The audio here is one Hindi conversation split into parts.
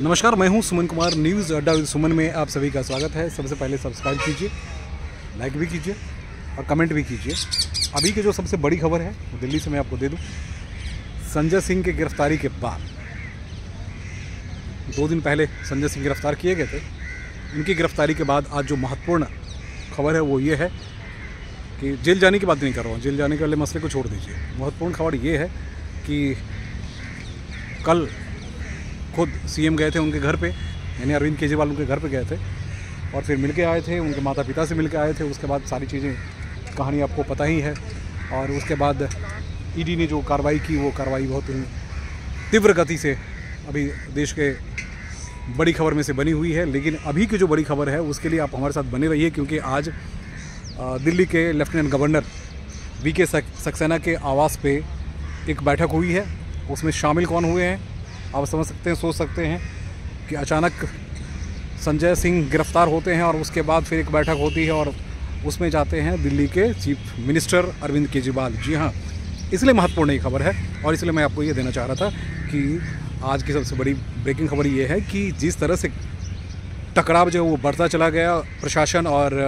नमस्कार, मैं हूं सुमन कुमार। न्यूज़ अड्डा विद सुमन में आप सभी का स्वागत है। सबसे पहले सब्सक्राइब कीजिए, लाइक भी कीजिए और कमेंट भी कीजिए। अभी की जो सबसे बड़ी खबर है वो दिल्ली से मैं आपको दे दूं। संजय सिंह की गिरफ्तारी के बाद 2 दिन पहले संजय सिंह गिरफ्तार किए गए थे। उनकी गिरफ्तारी के बाद आज जो महत्वपूर्ण खबर है वो ये है कि जेल जाने की बात नहीं कर रहा हूँ, जेल जाने के वाले मसले को छोड़ दीजिए। महत्वपूर्ण खबर ये है कि कल खुद सीएम गए थे उनके घर पे, यानी अरविंद केजरीवाल उनके घर पे गए थे और फिर मिलके आए थे, उनके माता पिता से मिलके आए थे। उसके बाद सारी चीज़ें कहानी आपको पता ही है। और उसके बाद ईडी ने जो कार्रवाई की वो कार्रवाई बहुत ही तीव्र गति से अभी देश के बड़ी खबर में से बनी हुई है। लेकिन अभी की जो बड़ी खबर है उसके लिए आप हमारे साथ बने रहिए, क्योंकि आज दिल्ली के लेफ्टिनेंट गवर्नर वीके सक्सेना के आवास पे एक बैठक हुई है। उसमें शामिल कौन हुए हैं आप समझ सकते हैं, सोच सकते हैं कि अचानक संजय सिंह गिरफ्तार होते हैं और उसके बाद फिर एक बैठक होती है और उसमें जाते हैं दिल्ली के चीफ मिनिस्टर अरविंद केजरीवाल। जी हाँ, इसलिए महत्वपूर्ण ये खबर है और इसलिए मैं आपको ये देना चाह रहा था कि आज की सबसे बड़ी ब्रेकिंग खबर ये है कि जिस तरह से टकराव जो वो बढ़ता चला गया प्रशासन और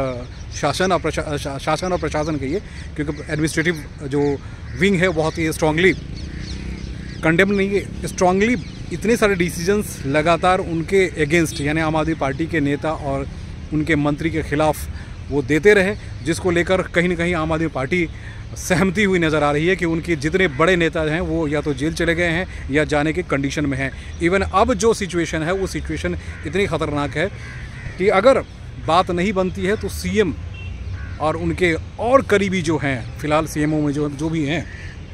शासन और प्रशासन के, ये क्योंकि एडमिनिस्ट्रेटिव जो विंग है बहुत ही स्ट्रांगली कंडेम नहीं है, स्ट्रांगली इतने सारे डिसीजंस लगातार उनके अगेंस्ट यानी आम आदमी पार्टी के नेता और उनके मंत्री के खिलाफ वो देते रहे, जिसको लेकर कहीं ना कहीं आम आदमी पार्टी सहमति हुई नज़र आ रही है कि उनके जितने बड़े नेता हैं वो या तो जेल चले गए हैं या जाने की कंडीशन में हैं। इवन अब जो सिचुएशन है वो सिचुएशन इतनी ख़तरनाक है कि अगर बात नहीं बनती है तो सीएम और उनके और करीबी जो हैं, फिलहाल सीएमओ में जो भी हैं,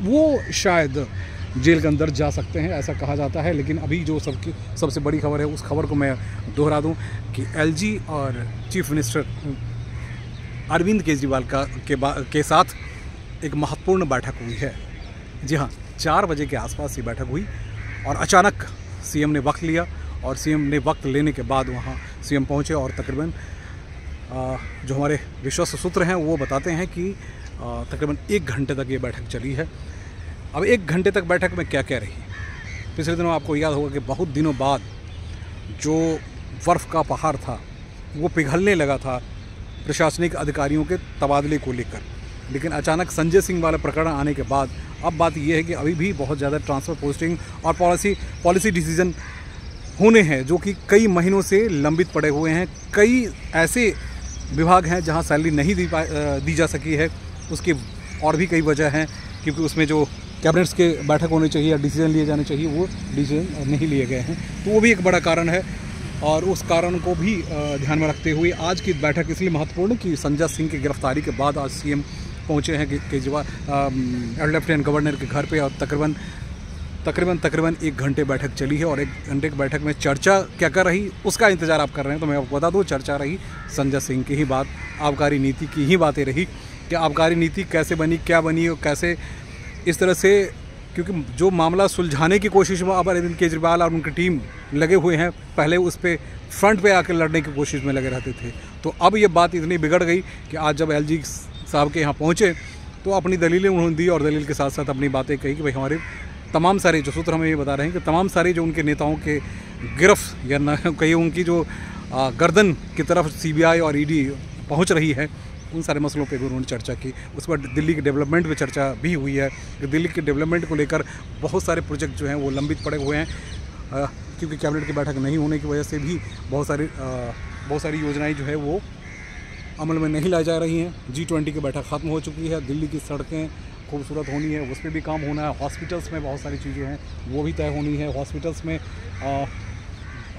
वो शायद जेल के अंदर जा सकते हैं, ऐसा कहा जाता है। लेकिन अभी जो सबसे बड़ी खबर है उस खबर को मैं दोहरा दूं कि एलजी और चीफ मिनिस्टर अरविंद केजरीवाल के साथ एक महत्वपूर्ण बैठक हुई है। जी हाँ, 4 बजे के आसपास ये बैठक हुई और अचानक सीएम ने वक्त लिया और सीएम ने वक्त लेने के बाद वहाँ सीएम पहुँचे और तकरीबन जो हमारे विश्वस्त सूत्र हैं वो बताते हैं कि तकरीबन 1 घंटे तक ये बैठक चली है। अब 1 घंटे तक बैठक में क्या क्या रही, पिछले दिनों आपको याद होगा कि बहुत दिनों बाद जो बर्फ़ का पहाड़ था वो पिघलने लगा था प्रशासनिक अधिकारियों के तबादले को लेकर। लेकिन अचानक संजय सिंह वाला प्रकरण आने के बाद अब बात यह है कि अभी भी बहुत ज़्यादा ट्रांसफ़र पोस्टिंग और पॉलिसी डिसीजन होने हैं जो कि कई महीनों से लंबित पड़े हुए हैं। कई ऐसे विभाग हैं जहां सैलरी नहीं दी जा सकी है, उसकी और भी कई वजह हैं, क्योंकि उसमें जो कैबिनेट्स के बैठक होनी चाहिए या डिसीजन लिए जाने चाहिए वो डिसीजन नहीं लिए गए हैं, तो वो भी एक बड़ा कारण है। और उस कारण को भी ध्यान में रखते हुए आज की बैठक इसलिए महत्वपूर्ण कि संजय सिंह की गिरफ्तारी के बाद आज सीएम पहुंचे हैं केजरीवाल लेफ्टिनेंट गवर्नर के घर पे और तकरीबन 1 घंटे बैठक चली है। और 1 घंटे की बैठक में चर्चा क्या कर रही उसका इंतज़ार आप कर रहे हैं, तो मैं आपको बता दूँ चर्चा रही संजय सिंह की ही बात, आबकारी नीति की ही बातें रही कि आबकारी नीति कैसे बनी, क्या बनी और कैसे इस तरह से, क्योंकि जो मामला सुलझाने की कोशिश में अब अरविंद केजरीवाल और उनकी टीम लगे हुए हैं, पहले उस पर फ्रंट पे आकर लड़ने की कोशिश में लगे रहते थे। तो अब ये बात इतनी बिगड़ गई कि आज जब एलजी साहब के यहाँ पहुँचे तो अपनी दलीलें उन्होंने दी और दलील के साथ साथ अपनी बातें कही कि भाई हमारे तमाम सारे जो सूत्र हमें ये बता रहे हैं कि तमाम सारे जो उनके नेताओं के गिरफ्त या न कहीं उनकी जो गर्दन की तरफ सीबीआई और ईडी पहुँच रही है, उन सारे मसलों पे भी उन्होंने चर्चा की। उस पर दिल्ली के डेवलपमेंट पे चर्चा भी हुई है कि दिल्ली के डेवलपमेंट को लेकर बहुत सारे प्रोजेक्ट जो हैं वो लंबित पड़े हुए हैं, क्योंकि कैबिनेट की बैठक नहीं होने की वजह से भी बहुत सारी योजनाएं जो है वो अमल में नहीं लाई जा रही हैं। G20 की बैठक ख़त्म हो चुकी है, दिल्ली की सड़कें खूबसूरत होनी है, उस पर भी काम होना है। हॉस्पिटल्स में बहुत सारी चीज़ें हैं वो भी तय होनी है। हॉस्पिटल्स में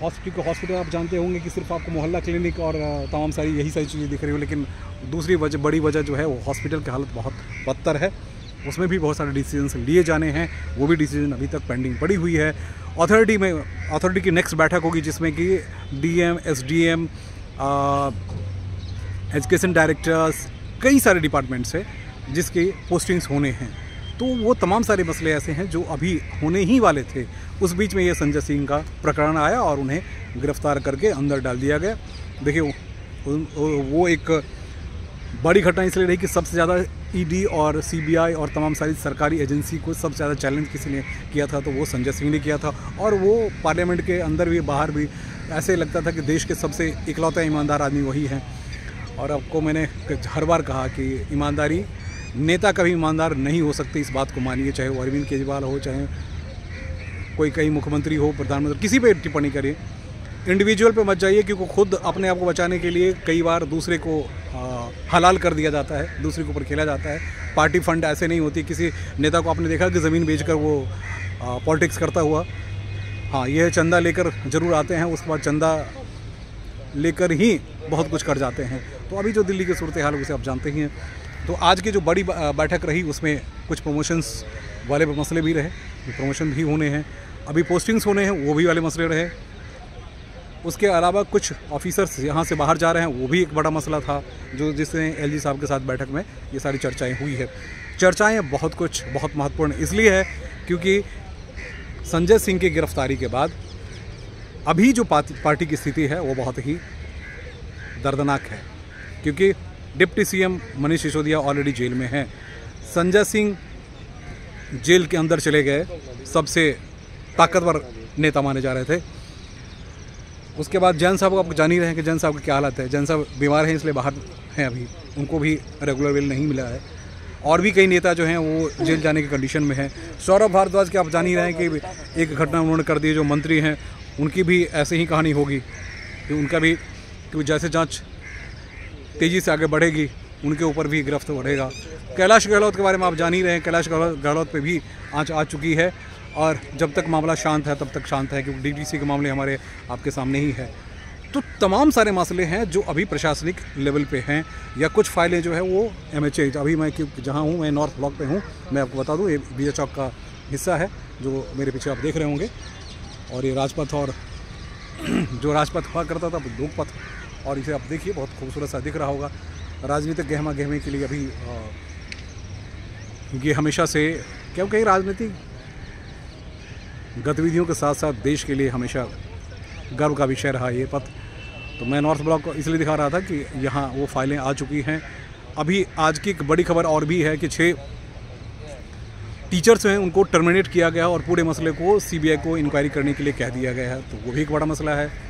हॉस्पिटल आप जानते होंगे कि सिर्फ आपको मोहल्ला क्लिनिक और तमाम सारी यही सारी चीज़ें दिख रही हो, लेकिन दूसरी बड़ी वजह जो है वो हॉस्पिटल की हालत बहुत बदतर है। उसमें भी बहुत सारे डिसीजंस लिए जाने हैं, वो भी डिसीजन अभी तक पेंडिंग पड़ी हुई है। अथॉरिटी की नेक्स्ट बैठक होगी जिसमें कि DM, SDM, एजुकेशन डायरेक्टर्स, कई सारे डिपार्टमेंट्स है जिसके पोस्टिंग्स होने हैं। तो वो तमाम सारे मसले ऐसे हैं जो अभी होने ही वाले थे। उस बीच में ये संजय सिंह का प्रकरण आया और उन्हें गिरफ्तार करके अंदर डाल दिया गया। देखिए वो एक बड़ी घटना इसलिए रही कि सबसे ज़्यादा ईडी और सीबीआई और तमाम सारी सरकारी एजेंसी को सबसे ज़्यादा चैलेंज किसी ने किया था तो वो संजय सिंह ने किया था। और वो पार्लियामेंट के अंदर भी बाहर भी ऐसे लगता था कि देश के सबसे इकलौता ईमानदार आदमी वही हैं। और आपको मैंने हर बार कहा कि ईमानदारी, नेता कभी ईमानदार नहीं हो सकते, इस बात को मानिए, चाहे वो अरविंद केजरीवाल हो, चाहे कोई कहीं मुख्यमंत्री हो, प्रधानमंत्री, किसी पे टिप्पणी करिए, इंडिविजुअल पे मत जाइए, क्योंकि खुद अपने आप को बचाने के लिए कई बार दूसरे को हलाल कर दिया जाता है, दूसरे के ऊपर खेला जाता है। पार्टी फंड ऐसे नहीं होती। किसी नेता को आपने देखा कि ज़मीन बेचकर वो पॉलिटिक्स करता हुआ, हाँ, यह चंदा लेकर ज़रूर आते हैं, उसके बाद चंदा लेकर ही बहुत कुछ कर जाते हैं। तो अभी जो दिल्ली की सूरत हाल है उसे आप जानते ही हैं। तो आज की जो बड़ी बैठक रही उसमें कुछ प्रमोशंस वाले मसले भी रहे, प्रमोशन भी होने हैं, अभी पोस्टिंग्स होने हैं, वो भी वाले मसले रहे। उसके अलावा कुछ ऑफिसर्स यहाँ से बाहर जा रहे हैं, वो भी एक बड़ा मसला था जो जिसने एलजी साहब के साथ बैठक में ये सारी चर्चाएं हुई है। चर्चाएं बहुत कुछ बहुत महत्वपूर्ण इसलिए है क्योंकि संजय सिंह की गिरफ्तारी के बाद अभी जो पार्टी की स्थिति है वो बहुत ही दर्दनाक है, क्योंकि deputy CM Manish Sisodia already jail में हैं। संजय सिंह जेल के अंदर चले गए, सबसे ताकतवर नेता माने जा रहे थे। उसके बाद जैन साहब को आप जान ही रहे हैं कि जैन साहब की क्या हालत है। जैन साहब बीमार हैं इसलिए बाहर हैं, अभी उनको भी रेगुलर बेल नहीं मिला है। और भी कई नेता जो हैं वो जेल जाने की कंडीशन में हैं। सौरभ भारद्वाज के आप जान ही रहे हैं कि एक घटना उन्होंने कर दी, जो मंत्री हैं उनकी भी ऐसे ही कहानी होगी कि उनका भी, क्योंकि जैसे जांच तेज़ी से आगे बढ़ेगी उनके ऊपर भी गिरफ्त बढ़ेगा। कैलाश गहलोत के बारे में आप जान ही रहे हैं, कैलाश गहलोत पे भी आंच आ चुकी है और जब तक मामला शांत है तब तक शांत है, क्योंकि डीडीसी के मामले हमारे आपके सामने ही है। तो तमाम सारे मसले हैं जो अभी प्रशासनिक लेवल पे हैं, या कुछ फाइलें जो है वो MHA, अभी मैं जहाँ हूँ, मैं नॉर्थ ब्लॉक पे हूँ, मैं आपको बता दूँ ये विजय चौक का हिस्सा है जो मेरे पीछे आप देख रहे होंगे। और ये राजपथ, और जो राजपथ हुआ करता था वो लोकपथ, और इसे आप देखिए बहुत खूबसूरत सा दिख रहा होगा। राजनीतिक गहमा गहमे के लिए अभी ये हमेशा से, क्योंकि राजनीतिक गतिविधियों के साथ साथ देश के लिए हमेशा गर्व का विषय रहा ये पथ। तो मैं नॉर्थ ब्लॉक को इसलिए दिखा रहा था कि यहाँ वो फाइलें आ चुकी हैं। अभी आज की एक बड़ी खबर और भी है कि 6 टीचर्स हैं उनको टर्मिनेट किया गया और पूरे मसले को सीबीआई को इंक्वायरी करने के लिए कह दिया गया है। तो वो भी एक बड़ा मसला है।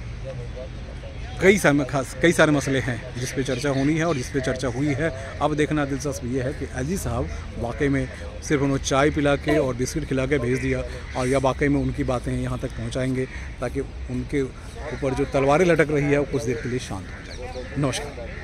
कई सारे मसले हैं जिस पे चर्चा होनी है और जिस पे चर्चा हुई है। अब देखना दिलचस्प ये है कि एलजी साहब वाकई में सिर्फ उन्होंने चाय पिला के और बिस्किट खिला के भेज दिया, और या वाकई में उनकी बातें यहाँ तक पहुँचाएंगे ताकि उनके ऊपर जो तलवारें लटक रही है वो कुछ देर के लिए शांत हो जाए। नमस्कार।